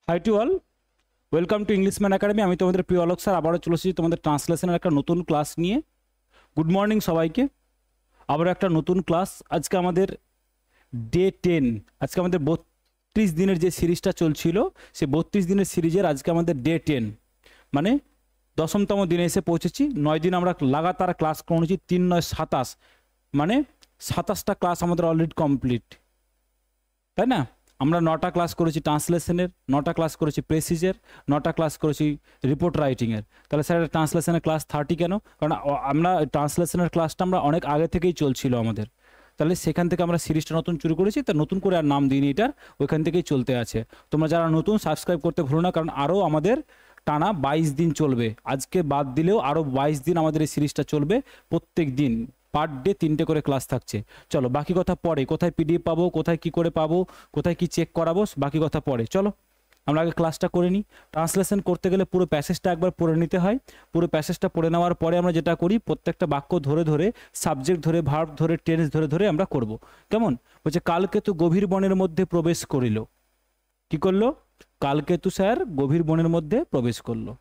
High to all, welcome to Englishman academy. আমি তোমাদের প্রিয় অলোক স্যার আবারও চলে এসেছি তোমাদের ট্রান্সলেশনের একটা নতুন ক্লাস নিয়ে। গুড মর্নিং সবাইকে, আবারও একটা নতুন ক্লাস। আজকে আমাদের ডে 10। আজকে আমাদের 32 দিনের যে সিরিজটা চলছিল, সে 32 দিনের সিরিজের আজকে আমাদের ডে 10, মানে 10তম দিনে এসে পৌঁছেছি। 9 দিন আমরা লাগাতার ক্লাস করেছি, 3 9 27, মানে 27টা ক্লাস আমাদের অলরেডি কমপ্লিট, তাই না? আমরা 9টা ক্লাস করেছি ট্রান্সলেশনের, 9টা ক্লাস করেছি প্রেসিজের, 9টা ক্লাস করেছি রিপোর্ট রাইটিংয়ের। তাহলে স্যার ট্রান্সলেশনের ক্লাস 30 কেন? কারণ আমরা ট্রান্সলেশনের ক্লাসটা আমরা অনেক আগে থেকেই চলছিল আমাদের, তাহলে সেখান থেকে আমরা সিরিজটা নতুন শুরু করেছি। তা নতুন করে আর নাম দিইনি, এটার ওইখান থেকেই চলতে আছে। তোমরা যারা নতুন, সাবস্ক্রাইব করতে ভুলো না, কারণ আরও আমাদের টানা 22 দিন চলবে। আজকে বাদ দিলেও আরও 22 দিন আমাদের এই সিরিজটা চলবে। প্রত্যেক দিন পার ডে 3টে করে ক্লাস থাকছে। চলো বাকি কথা পরে, কোথায় পিডিএফ পাবো, কোথায় কি করে পাবো, কোথায় কি চেক করাবো, বাকি কথা পরে। চলো আমরা আগে ক্লাসটা করে নিই। ট্রান্সলেশন করতে গেলে পুরো প্যাসেজটা একবার পড়ে নিতে হয়। পুরো প্যাসেজটা পড়ে নেওয়ার পরে আমরা যেটা করি, প্রত্যেকটা বাক্য ধরে ধরে, সাবজেক্ট ধরে, ভার্ব ধরে, টেন্স ধরে ধরে আমরা করব। কেমন? বলছে কালকেতু গভীর বনের মধ্যে প্রবেশ করিল। কি করলো? কালকেতু স্যার গভীর বনের মধ্যে প্রবেশ করলো।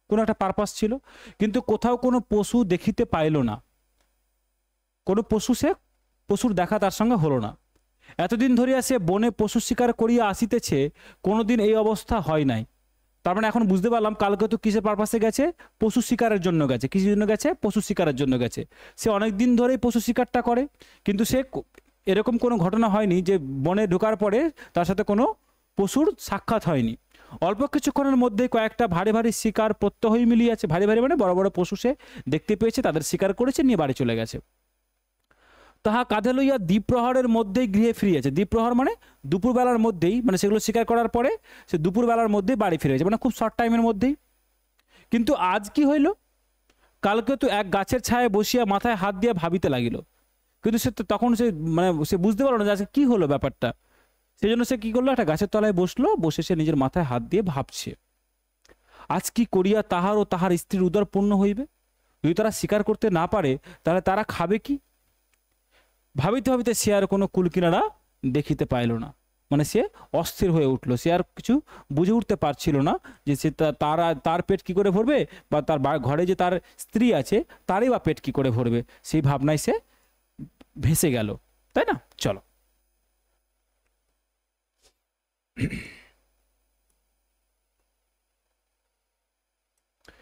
কোনো একটা পারপাস ছিল, কিন্তু কোথাও কোনো পশু দেখিতে পাইল না। কোনো পশুর দেখা তার সঙ্গে হলো না। এতদিন ধরিয়া সে বনে পশু শিকার করিয়া আসিতেছে, কোনোদিন এই অবস্থা হয় নাই। তার মানে এখন বুঝতে পারলাম কালকেতু কিসের পারপাসে গেছে? পশু শিকারের জন্য গেছে। কিসের জন্য গেছে? পশু শিকারের জন্য গেছে। সে অনেক দিন ধরেই পশু শিকারটা করে, কিন্তু সে এরকম কোনো ঘটনা হয়নি যে বনে ঢোকার পরে তার সাথে কোনো পশুর সাক্ষাৎ হয়নি। অল্প কিছুক্ষণের মধ্যেই কয়েকটা ভারী ভারী শিকার প্রত্যহই মিলিয়েছে। ভারী ভারী মানে বড় বড় পশু সে দেখতে পেয়েছে, তাদের শিকার করেছে, নিয়ে বাড়ি চলে গেছে। তাহা কাঁধে লইয়া দ্বীপ্রহরের মধ্যেই গৃহে ফিরিয়েছে। দ্বীপ্রহর মানে দুপুরবেলার মধ্যেই, মানে সেগুলো শিকার করার পরে সে দুপুরবেলার মধ্যেই বাড়ি ফিরেছে, মানে খুব শর্ট টাইমের মধ্যেই। কিন্তু আজ কি হইল? কালকে তো এক গাছের ছায়ায় বসিয়া মাথায় হাত দিয়ে ভাবিতে লাগিল। কিন্তু সে তখন মানে সে বুঝতে পারলো না যে আজকে কী হলো ব্যাপারটা। সেই জন্য সে কী করলো? একটা গাছের তলায় বসলো, বসে সে নিজের মাথায় হাত দিয়ে ভাবছে, আজ কি করিয়া তাহার ও তাহার স্ত্রীর উদর পূর্ণ হইবে? যদি তারা শিকার করতে না পারে, তাহলে তারা খাবে কি? ভাবিতে ভাবিতে সে আর কোনো কুলকিনারা দেখিতে পাইল না। মানে সে অস্থির হয়ে উঠলো। সে আর কিছু বুঝে উঠতে পারছিল না যে সে তার পেট কি করে ভরবে, বা তার ঘরে যে তার স্ত্রী আছে তারই বা পেট কি করে ভরবে। সেই ভাবনায় সে ভেসে গেল, তাই না? চলো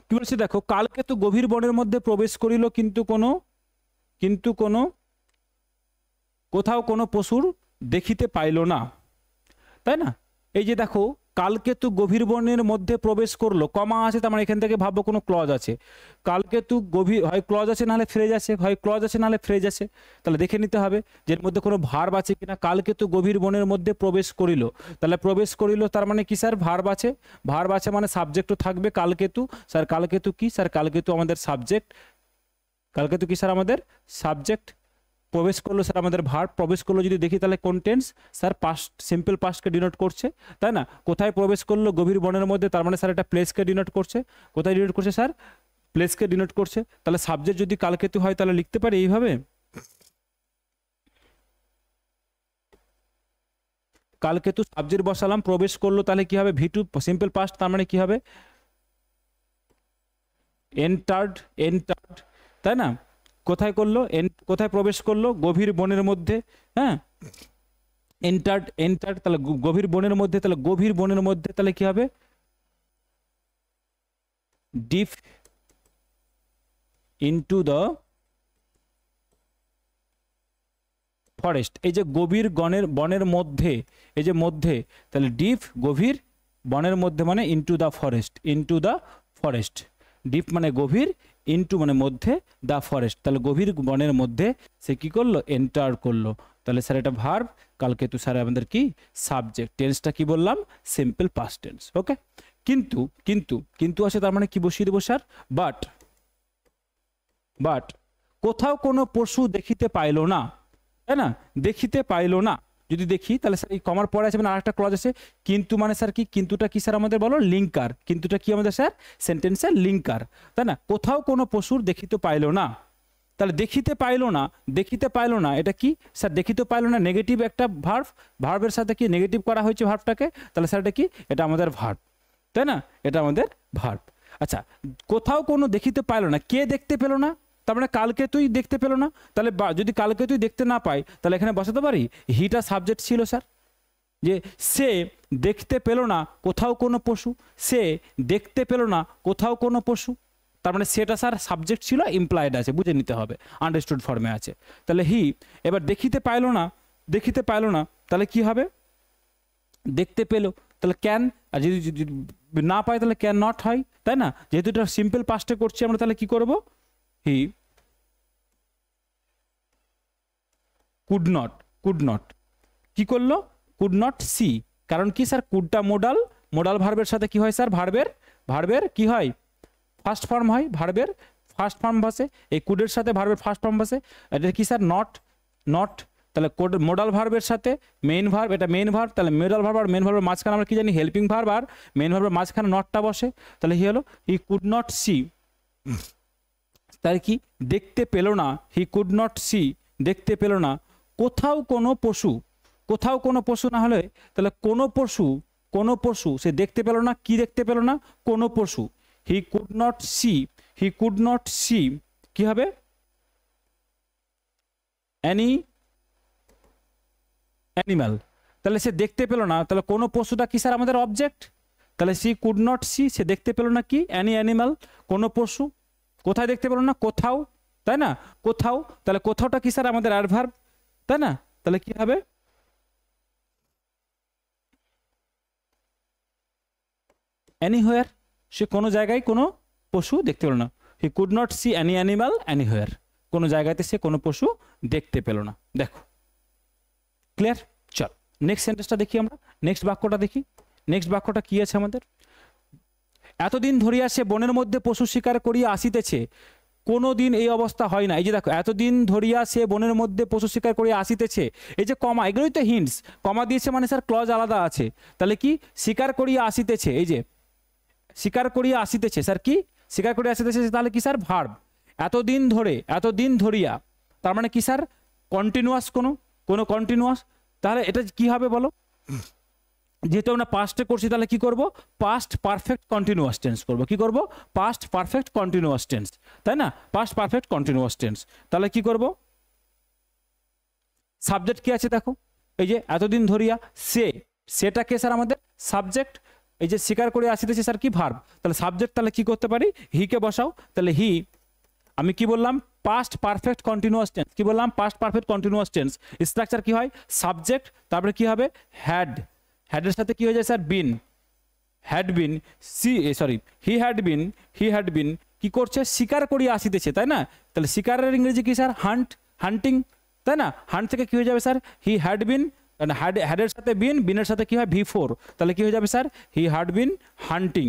কি বলছে দেখো, কালকে তো গভীর বনের মধ্যে প্রবেশ করিল, কিন্তু কোনো কোথাও কোনো পশুর দেখিতে পাইল না, তাই না? এই যে দেখো, কালকেতু গভীর বনের মধ্যে প্রবেশ করলো, কমা আছে, তার মানে এখান থেকে ভাববো কোনো ক্লজ আছে। কালকেতু গভীর, হয় ক্লজ আছে নাহলে ফ্রেজ আছে, হয় ক্লজ আছে নাহলে ফ্রেজ আছে। তাহলে দেখে নিতে হবে যে এর মধ্যে কোনো ভার্ব আছে কিনা। কালকেতু গভীর বনের মধ্যে প্রবেশ করিল, তাহলে প্রবেশ করিল তার মানে কি স্যার? ভার্ব আছে। ভার্ব আছে মানে সাবজেক্টও থাকবে কালকেতু। স্যার কালকেতু কি? স্যার কালকেতু আমাদের সাবজেক্ট। কালকেতু কি স্যার? আমাদের সাবজেক্ট। প্রবেশ করলো স্যার আমাদের ভার্ব। প্রবেশ করলো যদি দেখি তাহলে কোন টেন্স? স্যার পাস্ট, সিম্পল পাস্টকে ডিনোট করছে, তাই না? কোথায় প্রবেশ করলো? গভীর বনের মধ্যে, তার মানে স্যার এটা প্লেসকে ডিনোট করছে। কোথায় ডিনোট করছে স্যার? প্লেসকে ডিনোট করছে। তাহলে সাবজেক্ট যদি কালকেতু হয় তাহলে লিখতে পারি এইভাবে, কালকেতু সাবজেক্ট বসালাম, প্রবেশ করলো, তাহলে কি হবে? ভি টু সিম্পল পাস্ট, তার মানে কি হবে? এন্টার্ড, তাই না? কোথায় করলো? কোথায় প্রবেশ করলো? গভীর বনের মধ্যে। হ্যাঁ, এন্টার্ড, তাহলে গভীর বনের মধ্যে, তাহলে গভীর বনের মধ্যে তাহলে কি হবে? Deep into the forest. এই যে গভীর বনের মধ্যে, এই যে মধ্যে, তাহলে ডিপ গভীর, বনের মধ্যে মানে ইনটু দ্য ফরেস্ট। ডিপ মানে গভীর, ইনটু মানে মধ্যে, দ্য ফরেস্ট, তাহলে গভীর বনের মধ্যে সে কি করলো? এন্টার করলো। তাহলে স্যার এটা ভার্ব, কালকেতু স্যার আমাদের কি? সাবজেক্ট। টেন্সটা কি বললাম? Simple past tense. ওকে, কিন্তু আছে, তার মানে কি বসিয়ে দেবো স্যার? বাট কোথাও কোনো পশু দেখিতে পাইল না, তাই না? দেখিতে পাইল না যদি দেখি, তাহলে স্যার এই কমার পরে আছে মানে আরেকটা ক্লজ আছে কিন্তু, মানে স্যার কি? কিন্তুটা কি স্যার আমাদের? বলো লিঙ্কার। কিন্তুটা কি আমাদের স্যার? সেন্টেন্সের লিঙ্কার, তাই না? কোথাও কোনো পশুর দেখিতে পাইল না, তাহলে দেখিতে পাইলো না, দেখিতে পাইলো না এটা কি স্যার? দেখিতে পাইলো না নেগেটিভ একটা ভার্ব, ভার্বের সাথে কি নেগেটিভ করা হয়েছে ভার্বটাকে, তাহলে স্যার এটা কি? এটা আমাদের ভার্ব, তাই না? এটা আমাদের ভার্ব। আচ্ছা, কোথাও কোনো দেখিতে পাইলো না, কে দেখতে পেলো না? তার মানে কালকে তুই দেখতে পেলো না, তাহলে যদি কালকে তুই দেখতে না পাই তাহলে এখানে বসাতে পারি হিটা সাবজেক্ট ছিল স্যার, যে সে দেখতে পেলো না কোথাও কোনো পশু, সে দেখতে পেলো না কোথাও কোনো পশু, তার মানে সেটা স্যার সাবজেক্ট ছিল, ইমপ্লয়েড আছে, বুঝে নিতে হবে, আন্ডারস্টুড ফর্মে আছে। তাহলে হি, এবার দেখিতে পাইলো না, দেখিতে পাইলো না তাহলে কি হবে? দেখতে পেলো, তাহলে ক্যান, আর যদি না পাই তাহলে ক্যান নট হয়, তাই না? যেহেতু এটা সিম্পল পাস্টে করছি আমরা, তাহলে কি করব? হি কুড নট, কুড নট কি করলো? কুড নট সি, কারণ কি স্যার? কুডটা মোডাল, মোডাল ভার্বের সাথে কি হয় স্যার? ভার্বের কি হয়? ফার্স্ট ফর্ম হয়, ভার্বের ফার্স্ট ফর্ম বসে, এই কুডের সাথে ভার্বের ফার্স্ট ফর্ম বসে। এটা কি স্যার? নট, নট, তাহলে কোড মোডাল ভার্বের সাথে মেইন ভার্ব, এটা মেইন ভার্ব, তাহলে মোডাল ভার্ব আর মেইন ভার্বের মাঝখানে আমরা কি জানি? হেল্পিং ভার্ব, আর মেইন ভার্বের মাঝখানে নটটা বসে, তাহলে কি হলো? হি কুড নট সি, তাই কি? দেখতে পেলো না, হি কুড নট সি, দেখতে পেলো না কোথাও কোনো পশু, কোথাও কোনো পশু না হলে তাহলে কোনো পশু, কোনো পশু সে দেখতে পেলো না, কি দেখতে পেলো না? কোনো পশু। He could not see, he could not see কি হবে? অ্যানি অ্যানিম্যাল, তাহলে সে দেখতে পেলো না, তাহলে কোনো পশুটা কি স্যার? আমাদের অবজেক্ট, তাহলে সি কুড নট সি, সে দেখতে পেলো না কি? অ্যানি অ্যানিম্যাল, কোনো পশু। কোথায় দেখতে পেলো না? কোথাও, তাই না? কোথাও, তাহলে কোথাওটা কি স্যার? আমাদের অ্যাডভার্ব, তাই না? তাহলে কি হবে? এনিহোয়ার, সে কোনো জায়গায় কোনো পশু দেখতে পেল না। He could not see any animal anywhere, কোনো জায়গাতে সে কোনো পশু দেখতে পেল না। দেখো, ক্লিয়ার? চল নেক্সট সেন্টেন্সটা দেখি আমরা, নেক্সট বাক্যটা দেখি। নেক্সট বাক্যটা কি আছে আমাদের? এতদিন ধরিয়া সে বনের মধ্যে পশু শিকার করিয়া আসিতেছে, কোনো দিন এই অবস্থা হয় না। এই যে দেখো, এতদিন ধরিয়া সে বনের মধ্যে পশু শিকার করিয়া আসিতেছে, এই যে কমা, এগুলোই তো হিন্টস। কমা দিয়েছে মানে স্যার ক্লজ আলাদা আছে, তাহলে কি? শিকার করিয়া আসিতেছে, এই যে শিকার করিয়া আসিতেছে, স্যার কি? শিকার করিয়া আসিতেছে, তাহলে কি স্যার? ভার্ব। এতদিন ধরে, এতদিন ধরিয়া, তার মানে কি স্যার? কন্টিনিউয়াস, কোনো কন্টিনিউয়াস, তাহলে এটা কি হবে বলো? যেহেতু আমরা পাস্টে করছি তাহলে কি করব? পাস্ট পারফেক্ট কন্টিনিউয়াস টেন্স করব। কি করব? পাস্ট পারফেক্ট কন্টিনিউয়াস টেন্স, তাই না? পাস্ট পারফেক্ট কন্টিনিউয়াস টেন্স, তাহলে কি করব? সাবজেক্ট কি আছে দেখো, এই যে এতদিন ধরিয়া, সে, সেটাকে স্যার আমাদের সাবজেক্ট, এই যে স্বীকার করে আসিতেছে স্যার কি? ভার্ব, তাহলে সাবজেক্ট, তাহলে কি করতে পারি? হিকে বসাও, তাহলে হি, আমি কি বললাম? পাস্ট পারফেক্ট কন্টিনিউয়াস টেন্স, কি বললাম? Past perfect continuous tense, structure কি হয়? সাবজেক্ট, তারপরে কি হবে? হ্যাড, হ্যাডের সাথে কি হয়ে যায় sir? Been, had been, sorry he had been কি করছে? শিকার করিয়া আসিতেছে, তাই না? তাহলে শিকারের ইংরেজি কি স্যার? হান্ট, হান্টিং, তাই না? হান্ট থেকে কি হয়ে যাবে স্যার? হি হ্যাড বিন, হ্যাডের সাথে বিন, বিনের সাথে কি হয়? V4, তাহলে কি হয়ে যাবে sir? He had been hunting,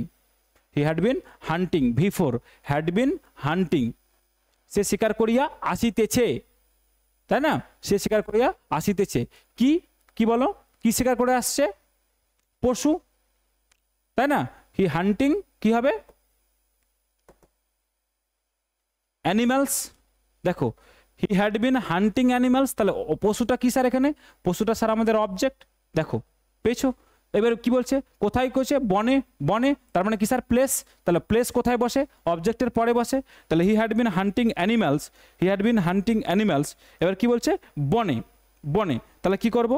he had been hunting, V4, had been hunting, সে শিকার করিয়া আসিতেছে, তাই না? সে শিকার করিয়া আসিতেছে, কি কি বলো? কি শিকার করে আসছে? পশু, তাই না? হি হান্টিং কি হবে? অ্যানিমালস, দেখো হি হ্যাড বিন হান্টিং অ্যানিমালস, তাহলে পশুটা কি স্যার? এখানে পশুটা স্যার আমাদের অবজেক্ট, দেখো পেয়েছো? এবার কি বলছে? কোথায় করছে? বনে, বনে, তার মানে কি স্যার? প্লেস, তাহলে প্লেস কোথায় বসে? অবজেক্টের পরে বসে, তাহলে হি had been hunting animals, he had been hunting animals. এবার কি বলছে? বনে, বনে, তাহলে কি করব?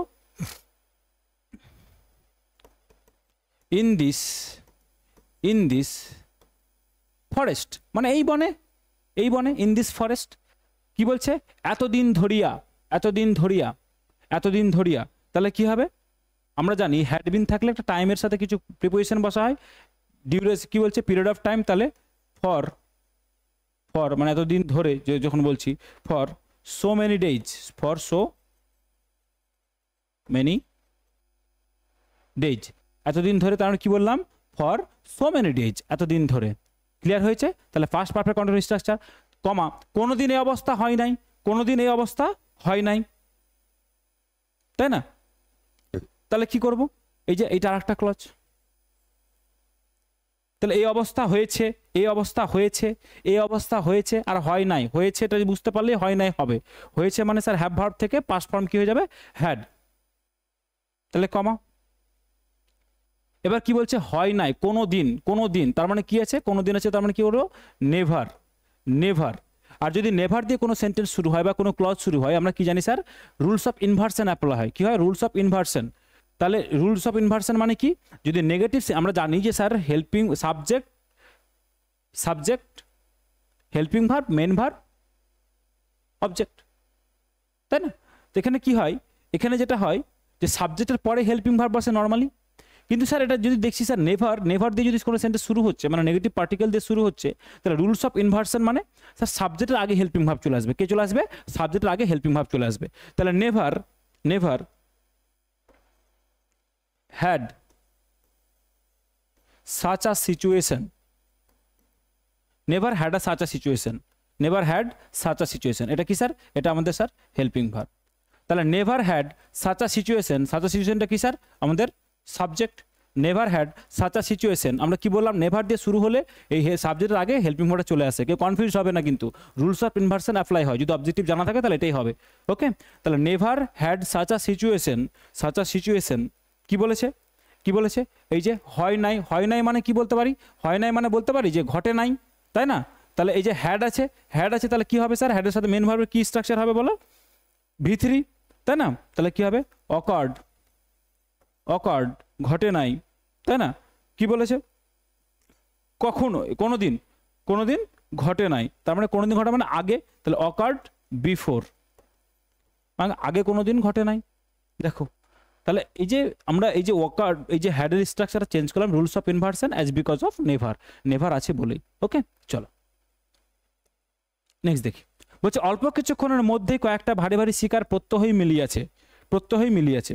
ইন দিস ফরেস্ট, মানে এই বনে, এই বনে, ইন দিস ফরেস্ট। কি বলছে? এতদিন ধরিয়া, এতদিন ধরিয়া, এতদিন ধরিয়া, তাহলে কি হবে? আমরা জানি হ্যাড বিন থাকলে একটা টাইমের সাথে কিছু প্রিপোজিশন বসা হয়, ডিউরেশন কি বলছে? পিরিয়ড অফ টাইম, তাহলে ফর, ফর মানে এতদিন ধরে, যখন বলছি for so many days, for so many days, এতদিন ধরে, তার মানে কি বললাম? ফর সো মেনি ডেজ, এতদিন ধরে। ক্লিয়ার হয়েছে? তাহলে ফার্স্ট পারফেক্ট কন্টিনিউয়াস স্ট্রাকচার, কমা, কোনোদিন এই অবস্থা হয় নাই, কোনোদিন এই অবস্থা হয় নাই, তাই না? তাহলে কি করব? এই যে এইটা আরেকটা ক্লজ, তাহলে এই অবস্থা হয়েছে, এই অবস্থা হয়েছে, এই অবস্থা হয়েছে, আর হয় নাই। হয়েছে এটা বুঝতে পারলেই হয় নাই হবে। হয়েছে মানে স্যার হ্যাভ ভার্ব থেকে পাস্ট ফর্ম কি হয়ে যাবে, হ্যাড। তাহলে কমা। এবার কি বলছে, হয় নাই কোনো দিন, কোনো দিন তার মানে কি আছে, কোনো দিন আছে তার মানে কি হলো, নেভার, নেভার। আর যদি নেভার দিয়ে কোনো সেন্টেন্স শুরু হয় বা কোনো ক্লজ শুরু হয়, আমরা কি জানি sir, rules of inversion apply হয়। কি হয়, রুলস অফ ইনভার্সন। তাহলে রুলস অফ ইনভার্সন মানে কি, যদি নেগেটিভ, আমরা জানি যে sir helping subject, subject helping verb, main verb, object, তাই না? তো এখানে কি হয়, এখানে যেটা হয় যে সাবজেক্টের পরে হেল্পিং ভার্ব বসে নর্মালি। কিন্তু স্যার এটা যদি দেখছি স্যার নেভার, নেভার দিয়ে যদি কোনো সেন্টেন্স শুরু হচ্ছে মানে নেগেটিভ পার্টিকেল দিয়ে শুরু হচ্ছে, তাহলে রুলস অফ ইনভার্সন মানে স্যার সাবজেক্টের আগে হেল্পিং ভার্ব চলে আসবে। কে চলে আসবে, সাবজেক্টের আগে হেল্পিং ভার্ব চলে আসবে। তাহলে never, never had such a situation, never had a such a situation, never had such a situation, এটা কি স্যার, এটা আমাদের স্যার হেল্পিং ভার্ব। তাহলে never had such a situation, such a সিচুয়েশনটা কি স্যার, আমাদের subject. Never had such a situation, আমরা কি বললাম, নেভার দিয়ে শুরু হলে এই সাবজেক্টের আগে হেল্পিং ভার্বটা চলে আসে। কেউ কনফিউজ হবে না, কিন্তু রুলস অফ ইনভার্সন অ্যাপ্লাই হয়, যদি অবজেক্টিভ জানা থাকে তাহলে এটাই হবে। ওকে, তাহলে never had such a situation, such a situation কি বলেছে, কি বলেছে, এই যে হয় নাই, হয় নাই মানে কি বলতে পারি, হয় নাই মানে বলতে পারি যে ঘটে নাই, তাই না? তাহলে এই যে হ্যাড আছে, হ্যাড আছে, তাহলে কি হবে স্যার, হ্যাডের সাথে মেন ভার্বের কি স্ট্রাকচার হবে বলো, V3, তাই না? তাহলে কি হবে, অকার্ড, অকার্ড ঘটে নাই, তাই না? কি বলেছে, কখনো, কোনো দিন, কোনো দিন ঘটে নাই, তার মানে কোনো দিন ঘটে মানে আগে, তাহলে অকার্ড বিফোর, মানে আগে কোনো দিন ঘটে নাই। দেখো তাহলে এই যে আমরা এই যে ওয়াকার, এই যে হ্যাডের স্ট্রাকচার চেঞ্জ করলাম, rules of inversion as because of never, never আছে বলেই। ওকে চলো নেক্সট দেখি। বলছে অল্প কিছুক্ষণের মধ্যেই কয়েকটা ভারী ভারী শিকার প্রত্যহই মিলিয়েছে, প্রত্যহই মিলিয়েছে,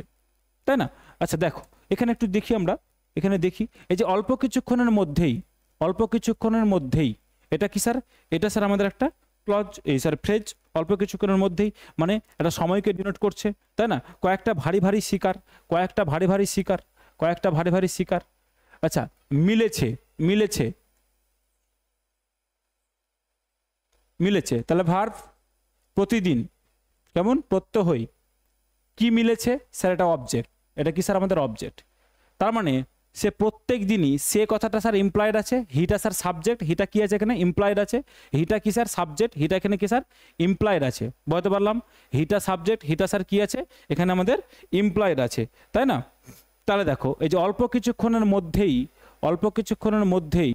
তাই না? আচ্ছা দেখো এখানে একটু দেখি, আমরা এখানে দেখি এই যে অল্প কিছুক্ষণের মধ্যেই, অল্প কিছুক্ষণের মধ্যেই, এটা কি স্যার, এটা স্যার আমাদের একটা ক্লজ, এই স্যার ফ্রেজ, অল্প কিছুক্ষণের মধ্যেই মানে এটা সময়কে ডিনোট করছে, তাই না? কয়েকটা ভারী ভারী শিকার, কয়েকটা ভারী ভারী শিকার, কয়েকটা ভারী ভারী শিকার। আচ্ছা মিলেছে, মিলেছে, মিলেছে, তাহলে ভার্ব প্রতিদিন, কেমন, প্রত্যহই। কি মিলেছে স্যার, এটা অবজেক্ট, এটা কি স্যার আমাদের অবজেক্ট। তার মানে সে প্রত্যেক দিনই, সে কথাটা স্যার ইমপ্লয়েড আছে, হিটা স্যার সাবজেক্ট, হিটা কি আছে এখানে, ইমপ্লয়েড আছে, হিটা কি স্যার সাবজেক্ট, হিটা এখানে কি স্যার ইমপ্লয়েড আছে, বলতে পারলাম, হিটা সাবজেক্ট, হিটা স্যার কি আছে এখানে আমাদের ইমপ্লয়েড আছে, তাই না? তাহলে দেখো এই যে অল্প কিছুক্ষণের মধ্যেই, অল্প কিছুক্ষণের মধ্যেই,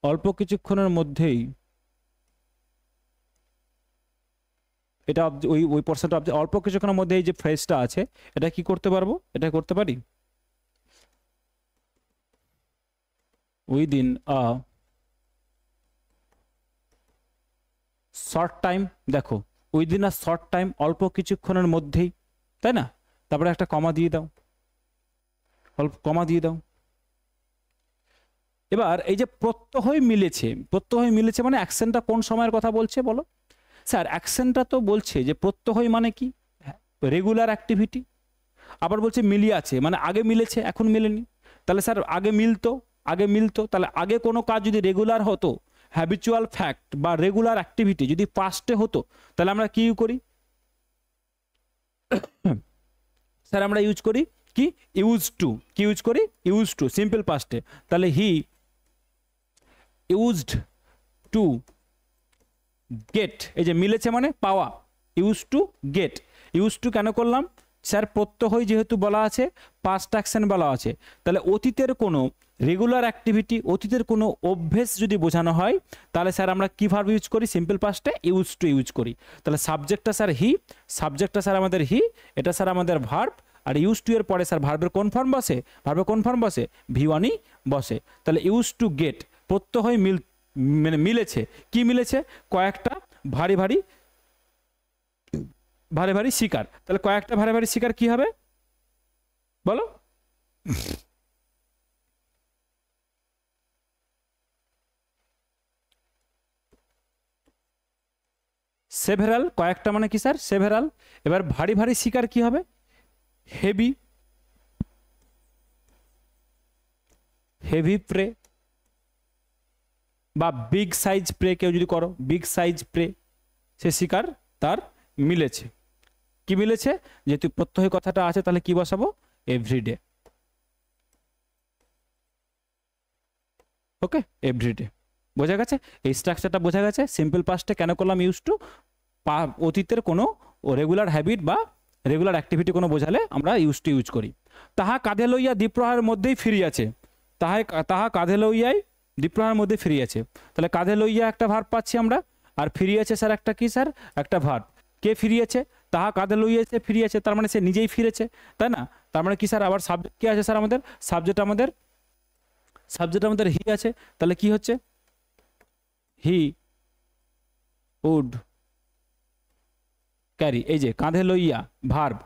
অল্প কিছুক্ষণের মধ্যেই, এটা ওই ওই পোর্শনটা অল্প কিছুক্ষণের মধ্যে এই যে ফ্রেজটা আছে, এটা কি করতে পারবো, এটা করতে পারি, উইদিন আ শর্ট টাইম। দেখো উইদিন আ শর্ট টাইম, অল্প কিছুক্ষণের মধ্যেই, তাই না? তারপরে একটা কমা দিয়ে দাও, অল্প কমা দিয়ে দাও। এবার এই যে প্রত্যহই মিলেছে, প্রত্যহই মিলেছে মানে অ্যাকশনটা কোন সময়ের কথা বলছে বলো স্যার, অ্যাকশনটা তো বলছে যে প্রত্যহই মানে কি, রেগুলার অ্যাক্টিভিটি। আবার বলছে মিলিয়ে আছে মানে আগে মিলেছে এখন মিলেনি, তাহলে স্যার আগে মিলতো, আগে মিলতো, তাহলে আগে কোনো কাজ যদি রেগুলার হতো, হ্যাবিচুয়াল ফ্যাক্ট বা রেগুলার অ্যাক্টিভিটি যদি পাস্টে হতো, তাহলে আমরা কি করি স্যার, আমরা ইউজ করি কি, ইউজ টু, কি ইউজ করি, ইউজ টু, সিম্পল পাস্টে। তাহলে হি ইউজড টু গেট, এই যে মিলেছে মানে পাওয়া, use to get, use to কেন করলাম স্যার, প্রত্যহই যেহেতু বলা আছে, পাস্ট অ্যাকশন বলা আছে, তাহলে অতীতের কোনো রেগুলার অ্যাক্টিভিটি, অতীতের কোনো অভ্যেস যদি বোঝানো হয়, তাহলে স্যার আমরা কি ভার্ব ইউজ করি, সিম্পল পাস্টে ইউজ টু ইউজ করি। তাহলে সাবজেক্টটা স্যার হি, সাবজেক্টটা স্যার আমাদের হি, এটা স্যার আমাদের ভার্ব, আর ইউজ টু এর পরে স্যার ভার্বের কোন ফর্ম বসে, ভার্বের কোন ফর্ম বসে, V1ই বসে। তাহলে ইউজ টু গেট, প্রত্যহই মানে মিলেছে, কি মিলেছে, কয়েকটা ভারী ভারী, ভারী ভারী শিকার। তাহলে কয়েকটা ভারী ভারী শিকার কি হবে বলো, সেভেরাল, কয়েকটা মানে কি স্যার, সেভেরাল। এবার ভারী ভারী শিকার কি হবে, হেভি, হেভি প্রে বা বিগ সাইজ প্রে, কেউ যদি করো বিগ সাইজ প্রে, সে শিকার তার মিলেছে। কি মিলেছে? যেহেতু প্রত্যয় কথাটা আছে তাহলে কি বসাবো? এভরিডে। ওকে, এভরিডে। বোঝা গেছে? এই স্ট্রাকচারটা বোঝা গেছে। সিম্পল পাস্টে কেন করলাম ইউজ টু? অতীতের কোনো রেগুলার হ্যাবিট বা রেগুলার অ্যাক্টিভিটি কোনো বোঝালে আমরা ইউজ টু ইউজ করি। তাহা কাঁধে লইয়া দ্বীপ্রহারের মধ্যেই ফিরিয়াছে। তাহা কাঁধে লইয়াই দ্বীপ্রহারের মধ্যে ফিরিয়াছে। তাহলে কাঁধে লইয়া একটা ভার্ব পাচ্ছি আমরা, আর ফিরিয়াছে স্যার একটা কি স্যার? একটা ভার্ব। কে ফিরিয়েছে? তাহা কাঁধে লইয়াছে ফিরিয়েছে, তার মানে সে নিজেই ফিরেছে, তাই না? তার মানে কি স্যার? আবার সাবজেক্ট কি আছে স্যার? আমাদের সাবজেক্ট আমাদের হি আছে। তাহলে কি হচ্ছে? He would carry. এই যে কাঁধে লইয়া ভার্ব,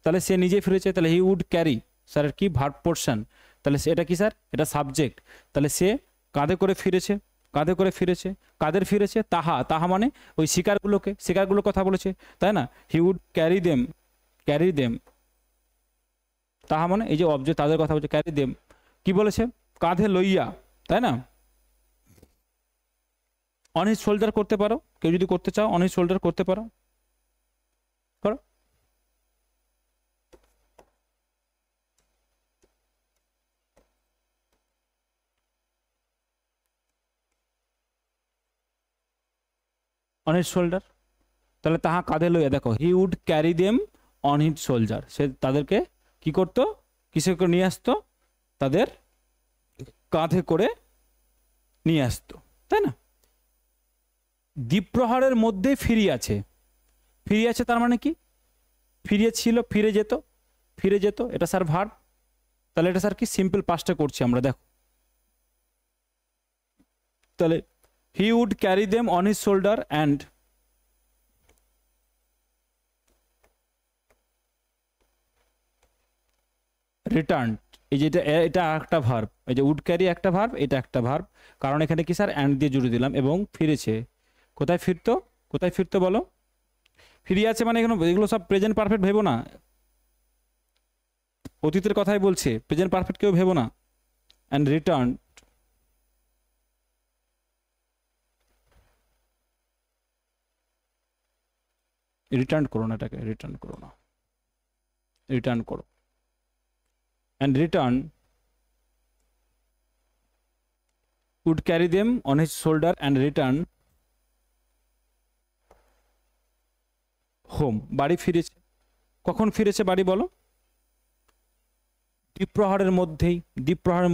তাহলে সে নিজে ফিরেছে, তাহলে হি উড ক্যারি স্যার কি? Verb portion. তাহলে এটা কি স্যার? এটা সাবজেক্ট। তাহলে সে কাঁধে করে ফিরেছে, কাঁধে করে ফিরেছে, কাদের ফিরেছে? তাহা মানে ওই শিকারগুলোর কথা বলেছে, তাই না? হি উড ক্যারি দেম, তাহা মানে এই যে অবজেক্ট, তাদের কথা বলছে, ক্যারি দেম। কি বলেছে? কাঁধে লইয়া, তাই না? অন হিজ শোল্ডার করতে পারো, কেউ যদি করতে চাও অন হিজ শোল্ডার করতে পারো, করো। অন হিজ শোল্ডার, তাহলে তাহা কাঁধে লইয়া, দেখো he would carry them on his shoulder, সে তাদেরকে কি করতো? কিসে করে নিয়ে আসতো? তাদের কাঁধে করে নিয়ে আসতো, তাই না? দ্বীপ্রহারের মধ্যে ফিরিয়াছে, তার মানে কি? ফিরিয়েছিল, ফিরে যেত, এটা স্যার ভার্ব। তাহলে এটা স্যার কি? সিম্পল পাস্টে করছি আমরা, দেখো। তাহলে he would carry them on his shoulder and return. এই যে এটা একটা ভার্ব, এই যে উড ক্যারি একটা ভার্ব, এটা একটা ভার্ব, কারণ এখানে কি স্যার? অ্যান্ড দিয়ে জুড়ে দিলাম। এবং ফিরেছে, কোথায় ফিরতো বলো? ফিরিয়ে আছে মানে এখানে এগুলো সব প্রেজেন্ট পারফেক্ট ভেবো না, অতীতের কথাই বলছে, প্রেজেন্ট পারফেক্ট কেউ ভেবো না। অ্যান্ড রিটার্ন, রিটার্ন করো না, এটাকে রিটার্ন করো না, রিটার্ন করো। And return would carry them on his shoulder and return home. বাড়ি ফিরেছে, কখন ফিরেছে বাড়ি বলো? দ্বীপ্রহারের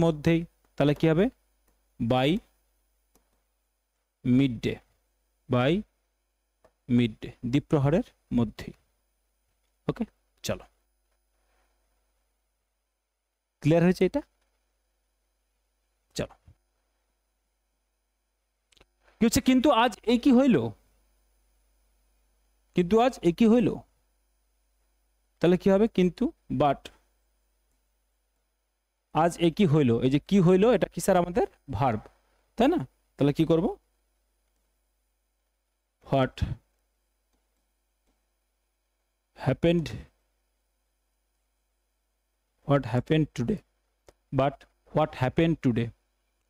মধ্যেই, তাহলে কি হবে? বাই মিড ডে, দ্বীপ্রহারের মধ্যেই। ওকে, চলো, ক্লিয়ার হয়েছে এটা? চলো, কি হচ্ছে? কিন্তু আজ একই হইল, তাহলে কি হবে? কিন্তু বাট আজ একই হইল, এই যে কি হইল, এটা কি স্যার? আমাদের ভার্ব, তাই না? তাহলে কি করব? What happened today, but what happened today,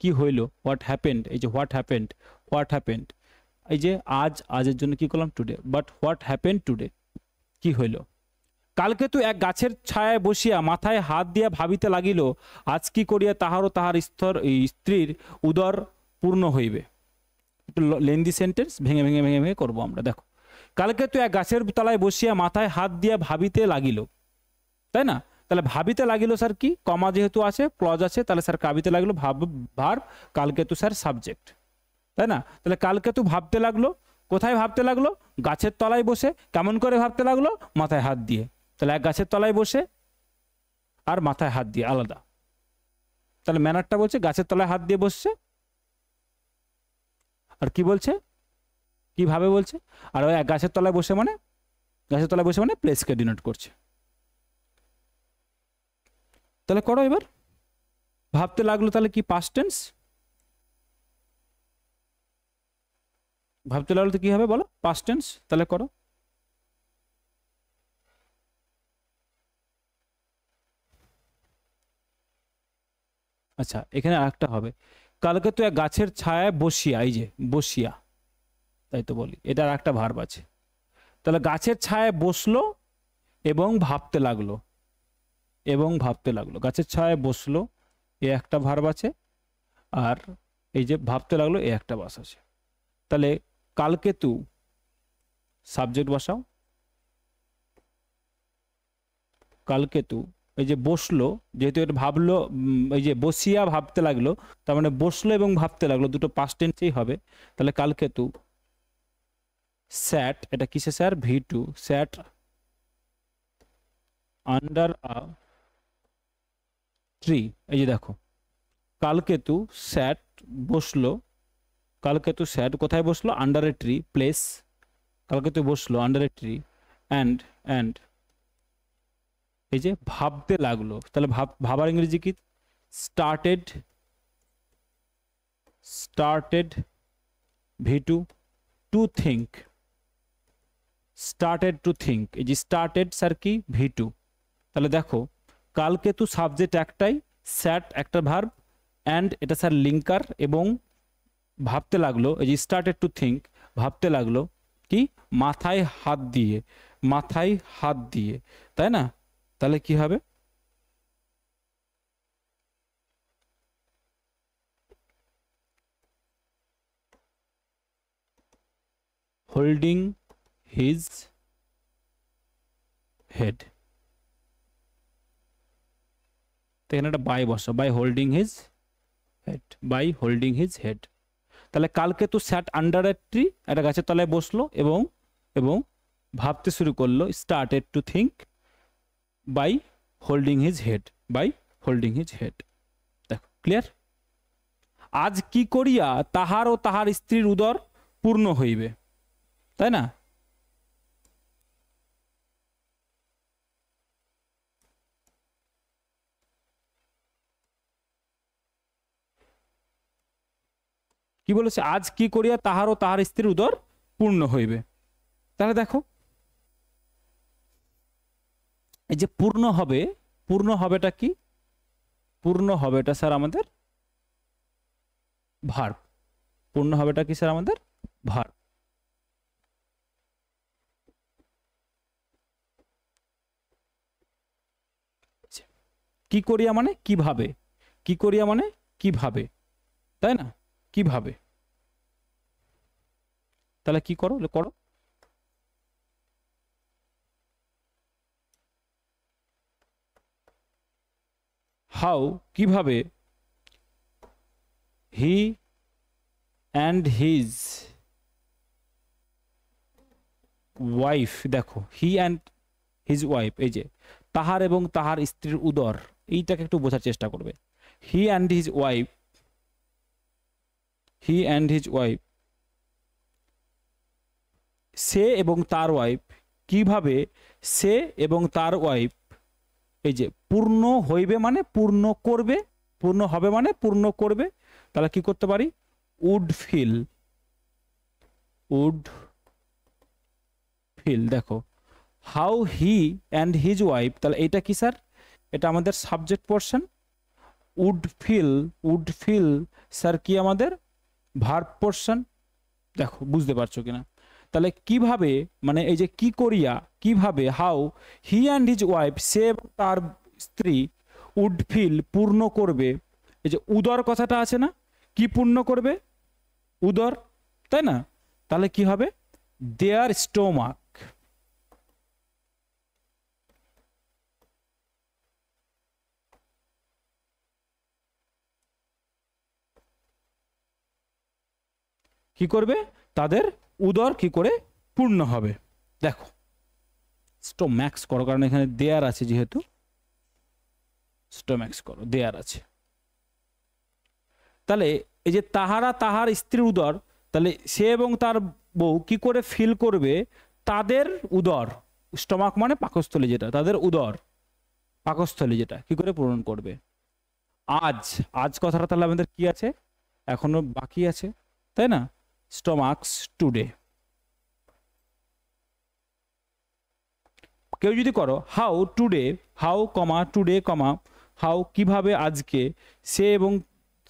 কি হইল? হোয়াট হ্যাপেন্ড, এই যে হোয়াট হ্যাপেন্ড, এই যে আজের জন্য কি করলাম? Today. But what happened today, কি হইল? কালকে তো এক গাছের ছায়ায় বসিয়া মাথায় হাত দিয়া ভাবিতে লাগিল, আজ কি করিয়া তাহার স্ত্রীর উদর পূর্ণ হইবে। একটু লেন্দি সেন্টেন্স, ভেঙে করবো আমরা। দেখো, কালকে তো এক গাছের তলায় বসিয়া মাথায় হাত দিয়া ভাবিতে লাগিল, তাই না? তাহলে ভাবিতে লাগিল স্যার কি? কমা যেহেতু আছে, ক্লজ আছে, তাহলে স্যার ভাবিতে লাগলো ভার্ব, কালকে তো স্যার সাবজেক্ট, তাই না? তাহলে কালকে তো ভাবতে লাগলো, কোথায় ভাবতে লাগলো? গাছের তলায় বসে। কেমন করে ভাবতে লাগলো? মাথায় হাত দিয়ে। তাহলে এক গাছের তলায় বসে আর মাথায় হাত দিয়ে আলাদা। তাহলে ম্যানারটা বলছে গাছের তলায় হাত দিয়ে বসছে, আর কি বলছে? কিভাবে বলছে? আর ওই গাছের তলায় বসে মানে প্লেসকে ডিনোট করছে। তাহলে করো এবার, ভাবতে লাগলো, তাহলে কি? Past tense. ভাবতে লাগলো তো কি হবে বলো? Past tense. তাহলে করো। আচ্ছা, এখানে আরেকটা হবে, কালকে তো এক গাছের ছায়ায় বসিয়া, এই যে বসিয়া, তাই তো বলি, এটা আর একটা ভার্ব আছে। তাহলে গাছের ছায়ায় বসলো এবং ভাবতে লাগলো, এবং ভাবতে লাগলো, গাছের ছায়ায় বসলো এ একটা ভার্ব আছে, আর এই যে ভাবতে লাগলো এ একটা বাস আছে। তাহলে কালকেতু সাবজেক্ট বসাও, কালকেতু, এই যে বসলো, যেহেতু এটা ভাবলো, এই যে বসিয়া ভাবতে লাগলো, তার মানে বসলো এবং ভাবতে লাগলো দুটো পাস্ট টেন্সেই হবে। তাহলে কালকেতু স্যাট, এটা কিসে sir, V2, sat under a tree. এই যে দেখো, কালকেতু স্যাট বসলো, কালকেতু স্যাট কোথায় বসলো, under a tree, place, Kalketu বসলো আন্ডার এ ট্রি, অ্যান্ড এই যে ভাবতে লাগলো, তাহলে ভাবার ইংরেজি কি, started, started V2, to think, started to think, এই যে স্টার্টেড স্যার কি, V2। তাহলে দেখো, কালকেতু সাবজেক্ট একটাই, স্যাট একটা ভার্ব, অ্যান্ড এটা স্যার লিঙ্কার, এবং ভাবতে লাগলো, এই যে স্টার্টেড টু থিঙ্ক, ভাবতে লাগলো কি, মাথায় হাত দিয়ে, মাথায় হাত দিয়ে, তাই না? তাহলে কি হবে, হোল্ডিং হিজ হেড, এখানে একটা বাই বসো, by holding his head, by holding his head. তাহলে কালকে তো স্যাট আন্ডার এ ট্রি, একটা গাছের তলায় বসলো এবং এবং ভাবতে শুরু করলো, started to think by holding his head, by holding his head. দেখো ক্লিয়ার? আজ কি করিয়া তাহার ও তাহার স্ত্রীর উদর পূর্ণ হইবে, তাই না? কি বলেছে, আজ কি করিয়া তাহার ও তাহার স্ত্রীর উদর পূর্ণ হইবে। তাহলে দেখো, এই যে পূর্ণ হবে, পূর্ণ হবেটা কি, পূর্ণ হবেটা স্যার আমাদের ভার্ব, পূর্ণ হবেটা কি স্যার আমাদের ভার্ব। কি করিয়া মানে কিভাবে, কি করিয়া মানে কিভাবে, তাই না, কিভাবে। তাহলে কি করো, করো, হাউ কিভাবে, হি অ্যান্ড হিজ ওয়াইফ, দেখো হি অ্যান্ড হিজ ওয়াইফ, এই যে তাহার এবং তাহার স্ত্রীর উদর, এইটাকে একটু বোঝার চেষ্টা করবে। He and his wife, he and his wife, সে এবং তার ওয়াইফ, কিভাবে সে এবং তার ওয়াইফ, এই যে পূর্ণ হইবে মানে পূর্ণ করবে, পূর্ণ হবে মানে পূর্ণ করবে। তাহলে কি করতে পারি, উড ফিল, উড ফিল, দেখো how he and his wife, তাহলে এটা কি স্যার, এটা আমাদের subject portion. Would feel, would feel sir কি আমাদের ভার্ব পোর্শন। দেখো বুঝতে পারছো কিনা? তাহলে কিভাবে মানে এই যে কি করিয়া, কিভাবে, how he and his wife, সে এবং তার স্ত্রী, উড ফিল পূর্ণ করবে, এই যে উদর কথাটা আছে না, কি পূর্ণ করবে, উদর, তাই না? তাহলে কি হবে, দেয়ার স্টোমাক, কি করবে, তাদের উদর কি করে পূর্ণ হবে। দেখো স্টোম্যাক্স করো, কারণ এখানে দেয়ার আছে, যেহেতু স্টোম্যাক্স করো, দেয়ার আছে। তাহলে এই যে তাহারা তাহার স্ত্রীর উদর, তাহলে সে এবং তার বউ কি করে ফিল করবে তাদের উদর, স্টোমাক মানে পাকস্থলী, যেটা তাদের উদর পাকস্থলী, যেটা কি করে পূরণ করবে। আজ, আজ কথাটা তাহলে আমাদের কি আছে, এখনো বাকি আছে, তাই না, স্টোমাক্স টুডে। কেউ যদি করো how today, how comma today comma how কিভাবে, আজকে, সে এবং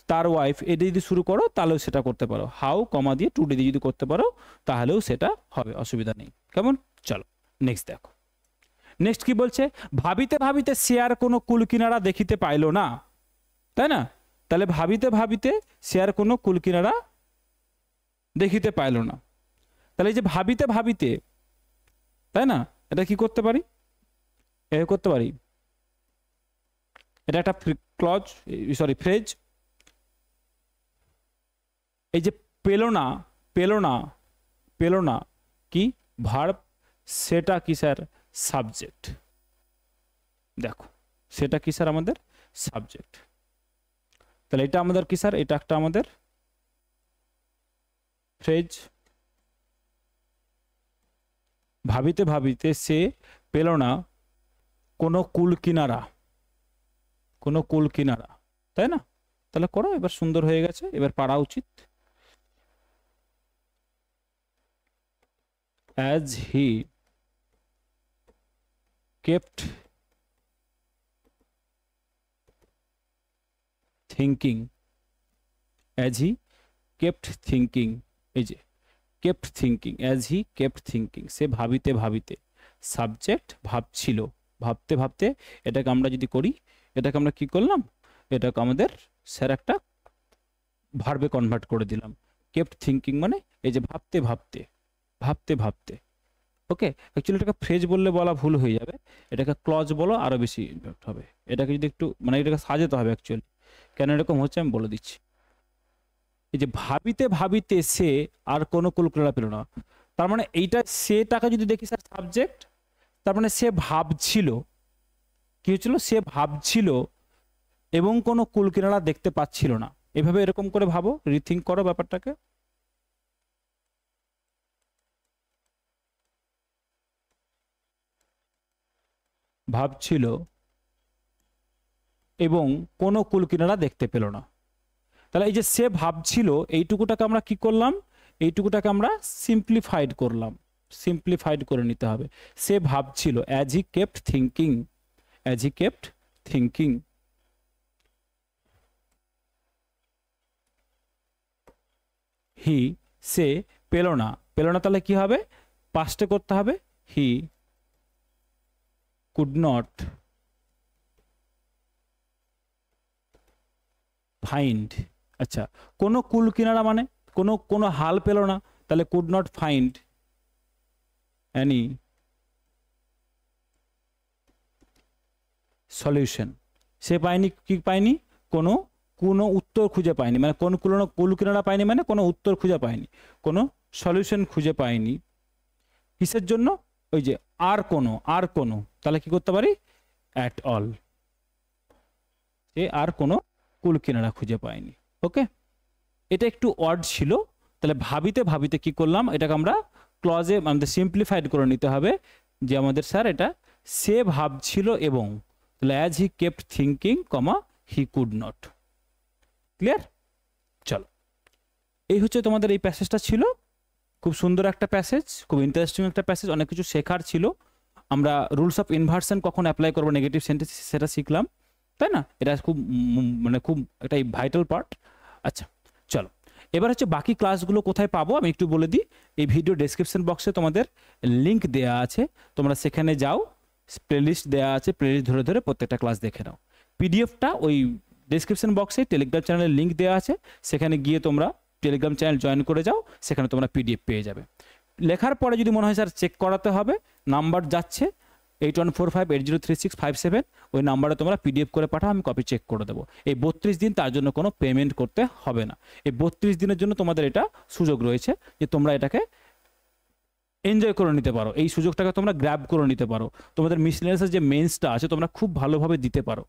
তার ওয়াইফ, এটা যদি শুরু করো তাহলেও সেটা করতে পারো। হাউ কমা দিয়ে টুডে দিয়ে যদি করতে পারো তাহলেও সেটা হবে, অসুবিধা নেই। কেমন? চলো নেক্সট দেখো। নেক্সট কি বলছে, ভাবিতে ভাবিতে সে আর কোনো কুল কিনারা দেখিতে পাইল না, তাই না? তাহলে ভাবিতে ভাবিতে সে আর কোনো কুল কিনারা দেখিতে পাইল না। তাহলে এই যে ভাবিতে ভাবিতে, তাই না, এটা কি করতে পারি, এ করতে পারি, এটা একটা ক্লজ, সরি ফ্রেজ। এই যে পেল না, পেল না, পেল না কি ভার্ব, সেটা কি স্যার সাবজেক্ট। দেখো সেটা কি স্যার আমাদের সাবজেক্ট। তাহলে এটা আমাদের কি স্যার, এটা একটা আমাদের ফ্রেজ। ভাবিতে ভাবিতে সে পেল না কোনো কুল কিনারা, কোনো কুল কিনারা, তাই না? তাহলে করো, এবার সুন্দর হয়ে গেছে, এবার পারা উচিত। as he kept thinking, as he kept thinking, এই যে kept thinking, as he kept thinking, সে ভাবিতে ভাবিতে, সাবজেক্ট ভাবছিল, ভাবতে ভাবতে, এটাকে আমরা যদি করি, এটাকে আমরা কি করলাম, এটাকে আমাদের স্যার একটা ভার্বে কনভার্ট করে দিলাম। kept thinking মানে এই যে ভাবতে ভাবতে, ভাবতে ভাবতে। ওকে, অ্যাকচুয়ালি এটাকে ফ্রেজ বললে বলা ভুল হয়ে যাবে, এটাকে ক্লজ বলো, আরো বেশি ইম্প্যাক্ট হবে। এটাকে যদি একটু মানে এটাকে সাজাতে হবে অ্যাকচুয়ালি, কেন এরকম হচ্ছে আমি বলে দিচ্ছি। এই যে ভাবিতে ভাবিতে সে আর কোনো কুলকিনারা পেল না, তার মানে এইটা সেটাকে যদি দেখি স্যার সাবজেক্ট, তার মানে সে ভাবছিল, কি হচ্ছিল, সে ভাবছিল এবং কোনো কুলকিনারা দেখতে পাচ্ছিল না। এভাবে এরকম করে ভাবো, রিথিঙ্ক করো ব্যাপারটাকে। ভাবছিল এবং কোনো কুলকিনারা দেখতে পেল না। তাহলে এই যে সে ভাবছিল, এইটুকুটাকে আমরা কি করলাম, এইটুকুটাকে আমরা সিম্পলিফাইড করলাম, সিম্পলিফাইড করে নিতে হবে। সে ভাবছিল, as he kept thinking, as he kept thinking. He, সে পেল না, পেল না, তাহলে কি হবে, পাস্টে করতে হবে, হি কুড নট ফাইন্ড। আচ্ছা, কোনো কুল কিনারা মানে কোনো কোনো হাল পেল না, তাহলে could not find any solution. সে পায়নি, কি পায়নি, কোনো কোনো উত্তর খুঁজে পায়নি, মানে কোন কুল কিনারা পায়নি, মানে কোনো উত্তর খুঁজে পায়নি, কোনো সলিউশন খুঁজে পায়নি। কিসের জন্য, ওই যে আর কোনো, আর কোনো, তাহলে কি করতে পারি, অ্যাট অল, সে আর কোনো কুল কিনারা খুঁজে পায়নি। ওকে, এটা একটু অড ছিল। তাহলে ভাবিতে ভাবিতে কি করলাম, এটাকে আমরা ক্লজে আমাদের সিম্পলিফাইড করে নিতে হবে, যে আমাদের স্যার এটা সে ভাবছিল এবং, তাহলে as he kept thinking comma he could not. Clear? চলো, এই হচ্ছে তোমাদের এই প্যাসেজটা ছিল, খুব সুন্দর একটা প্যাসেজ, খুব ইন্টারেস্টিং একটা প্যাসেজ, অনেক কিছু শেখার ছিল। আমরা রুলস অফ ইনভার্সন কখন অ্যাপ্লাই করবো নেগেটিভ সেন্টেন্স সেটা শিখলাম, তাই না? এটা খুব মানে খুব একটা ভাইটাল পার্ট। আচ্ছা চলো, এবার হচ্ছে বাকি ক্লাসগুলো কোথায় পাবো আমি একটু বলে দিই। এই ভিডিও ডেসক্রিপশন বক্সে তোমাদের লিঙ্ক দেওয়া আছে, তোমরা সেখানে যাও, প্লেলিস্ট দেওয়া আছে, প্লেলিস্ট ধরে ধরে প্রত্যেকটা ক্লাস দেখে নাও। পিডিএফটা ওই ডেসক্রিপশন বক্সে টেলিগ্রাম চ্যানেলের লিঙ্ক দেওয়া আছে, সেখানে গিয়ে তোমরা টেলিগ্রাম চ্যানেল জয়েন করে যাও, সেখানে তোমরা পিডিএফ পেয়ে যাবে। লেখার পরে যদি মনে হয় স্যার চেক করাতে হবে, নাম্বার যাচ্ছে 8145803657, ওই নাম্বারে তোমরা পিডিএফ করে পাঠাও, আমি কপি চেক করে দেবো। এই 32 দিন তার জন্য কোনো পেমেন্ট করতে হবে না। এই 32 দিনের জন্য তোমাদের এটা সুযোগ রয়েছে যে তোমরা এটাকে এনজয় করে নিতে পারো, এই সুযোগটাকে তোমরা গ্র্যাব করে নিতে পারো। তোমাদের মিসলেনিয়াসের যে মেন্সটা আছে তোমরা খুব ভালোভাবে দিতে পারো,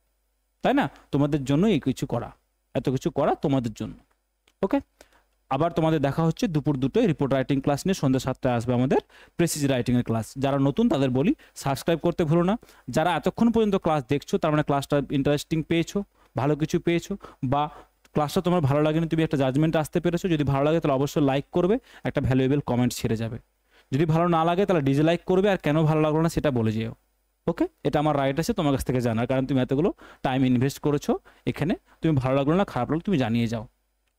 তাই না? তোমাদের জন্য এই কিছু করা, এত কিছু করা তোমাদের জন্য। ওকে, আবার তোমাদের দেখা হচ্ছে দুপুর 2টোয় রিপোর্ট রাইটিং ক্লাস নিয়ে, সন্ধ্যা 7টায় আসবে আমাদের প্রেসিজ রাইটিংয়ের ক্লাস। যারা নতুন তাদের বলি সাবস্ক্রাইব করতে ভুলো না। যারা এতক্ষণ পর্যন্ত ক্লাস দেখছো তার মানে ক্লাসটা ইন্টারেস্টিং পেয়েছো, ভালো কিছু পেয়েছো, বা ক্লাসটা তোমার ভালো লাগেনি, তুমি একটা জাজমেন্ট আসতে পেরেছো। যদি ভালো লাগে তাহলে অবশ্যই লাইক করবে, একটা ভ্যালুয়েবল কমেন্ট ছেড়ে যাবে। যদি ভালো না লাগে তাহলে ডিসলাইক করবে, আর কেন ভালো লাগলো না সেটা বলে যেও। ওকে, এটা আমার রাইট আছে তোমার কাছ থেকে জানার, কারণ তুমি এতগুলো টাইম ইনভেস্ট করেছো এখানে। তুমি ভালো লাগলো না খারাপ লাগলো তুমি জানিয়ে যাও।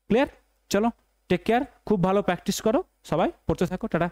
ক্লিয়ার? চলো টেক কেয়ার, খুব ভালো প্র্যাকটিস করো, সবাই পড়তে থাকো, টাটা।